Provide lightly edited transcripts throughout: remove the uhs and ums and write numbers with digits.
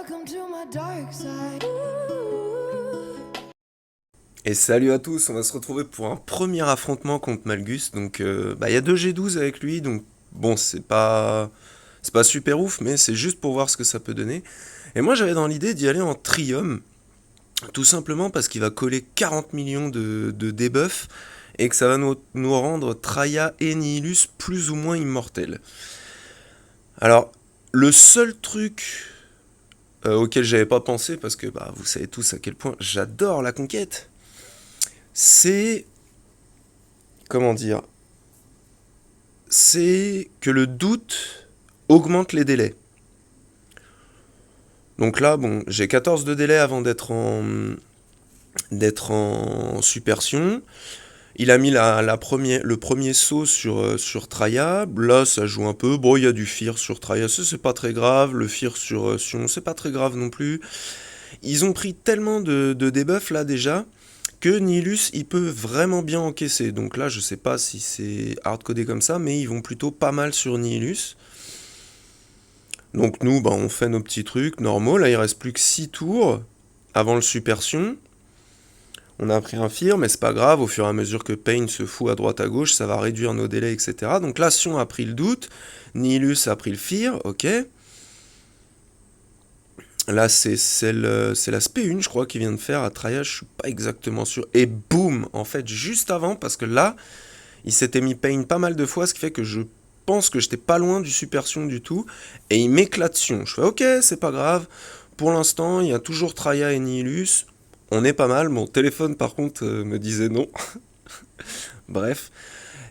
Welcome to my dark side. Et salut à tous, on va se retrouver pour un premier affrontement contre Malgus. Donc, il y a deux G12 avec lui, donc bon, c'est pas super ouf, mais c'est juste pour voir ce que ça peut donner. Et moi, j'avais dans l'idée d'y aller en Trium, tout simplement parce qu'il va coller 40 millions de debuffs et que ça va nous rendre Traya et Nihilus plus ou moins immortels. Alors, le seul truc auquel j'avais pas pensé, parce que vous savez tous à quel point j'adore la conquête, c'est comment dire, c'est que le doute augmente les délais. Donc là, bon, j'ai 14 de délai avant d'être en supersion. Il a mis le premier saut sur Traya. Là, ça joue un peu. Bon, il y a du Fear sur Traya, ça c'est pas très grave. Le Fear sur Sion, c'est pas très grave non plus. Ils ont pris tellement de debuffs là déjà que Nihilus il peut vraiment bien encaisser. Donc là, je sais pas si c'est hardcodé comme ça, mais ils vont plutôt pas mal sur Nihilus. Donc nous, on fait nos petits trucs normaux. Là, il reste plus que 6 tours avant le Supersion. On a pris un Fear, mais c'est pas grave. Au fur et à mesure que Pain se fout à droite à gauche, ça va réduire nos délais, etc. Donc là, Sion a pris le doute. Nihilus a pris le Fear, ok. Là, c'est l'aspect 1, je crois, qu'il vient de faire à Traya, je suis pas exactement sûr. Et boum, en fait, juste avant, parce que là, il s'était mis Pain pas mal de fois, ce qui fait que je pense que j'étais pas loin du Supersion du tout, et il m'éclate Sion. Je fais ok, c'est pas grave, pour l'instant, il y a toujours Traya et Nihilus, on est pas mal. Mon téléphone, par contre, me disait non. Bref.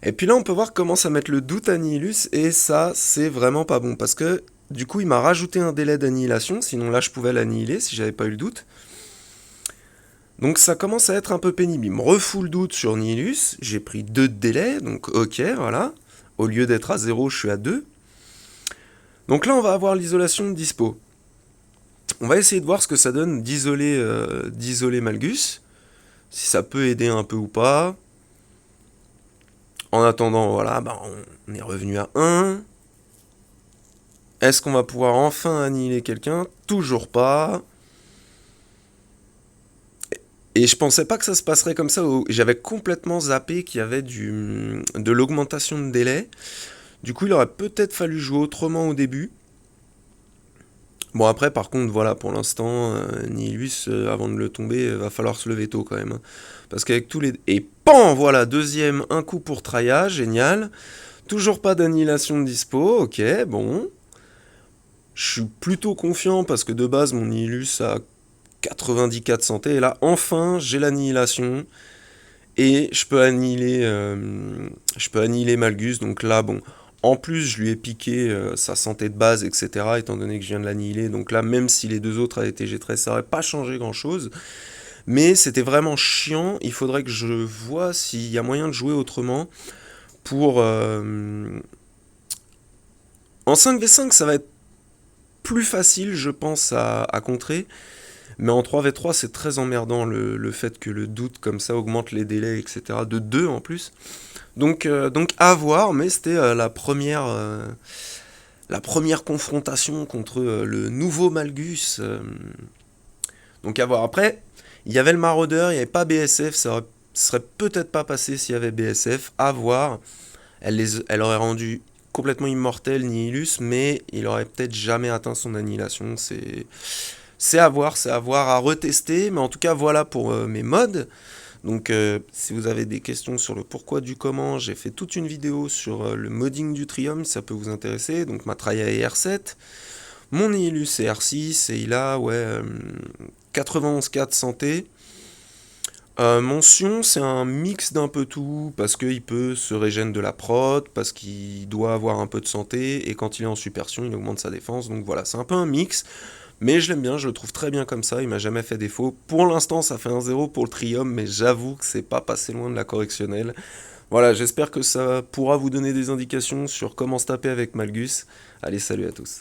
Et puis là, on peut voir comment ça met le doute à Nihilus, et ça, c'est vraiment pas bon, parce que du coup, il m'a rajouté un délai d'annihilation, sinon là, je pouvais l'annihiler si j'avais pas eu le doute. Donc ça commence à être un peu pénible. Il me refoule le doute sur Nihilus, j'ai pris 2 de délai, donc ok, voilà. Au lieu d'être à 0, je suis à 2. Donc là, on va avoir l'isolation de dispo. On va essayer de voir ce que ça donne d'isoler Malgus, si ça peut aider un peu ou pas. En attendant, voilà, on est revenu à 1. Est-ce qu'on va pouvoir enfin annihiler quelqu'un? Toujours pas. Et je pensais pas que ça se passerait comme ça. J'avais complètement zappé qu'il y avait de l'augmentation de délai. Du coup, il aurait peut-être fallu jouer autrement au début. Bon, après, par contre, voilà, pour l'instant, Nihilus, avant de le tomber, va falloir se lever tôt quand même, hein. Parce qu'avec tous les... Et pan, voilà, deuxième, un coup pour Traya, génial. Toujours pas d'annihilation de dispo, ok, bon. Je suis plutôt confiant parce que de base, mon Nihilus a 94 santé. Et là, enfin, j'ai l'annihilation. Et je peux annihiler Malgus. Donc là, bon, en plus, je lui ai piqué sa santé de base, etc. Étant donné que je viens de l'annihiler. Donc là, même si les deux autres avaient été G13, ça n'aurait pas changé grand-chose. Mais c'était vraiment chiant. Il faudrait que je vois s'il y a moyen de jouer autrement. Pour... En 5v5, ça va être plus facile, je pense, à contrer. Mais en 3v3, c'est très emmerdant le fait que le doute comme ça augmente les délais, etc. De 2 en plus. Donc à voir, mais c'était la première confrontation contre le nouveau Malgus. Donc à voir. Après, il y avait le maraudeur, il n'y avait pas BSF, serait peut-être pas passé s'il y avait BSF. À voir. Elle aurait rendu complètement immortel Nihilus, mais il aurait peut-être jamais atteint son annihilation. C'est à voir, à retester, mais en tout cas voilà pour mes mods. Donc si vous avez des questions sur le pourquoi du comment, j'ai fait toute une vidéo sur le modding du Trium, si ça peut vous intéresser. Donc ma Traya est R7, mon Nihilus est R6, et il a 91 santé. Mon Sion, c'est un mix d'un peu tout, parce qu'il peut se régénérer de la prot, parce qu'il doit avoir un peu de santé, et quand il est en supersion, il augmente sa défense. Donc voilà, c'est un peu un mix. Mais je l'aime bien, je le trouve très bien comme ça, il m'a jamais fait défaut. Pour l'instant, ça fait 1-0 pour le Trium, mais j'avoue que c'est pas passé loin de la correctionnelle. Voilà, j'espère que ça pourra vous donner des indications sur comment se taper avec Malgus. Allez, salut à tous.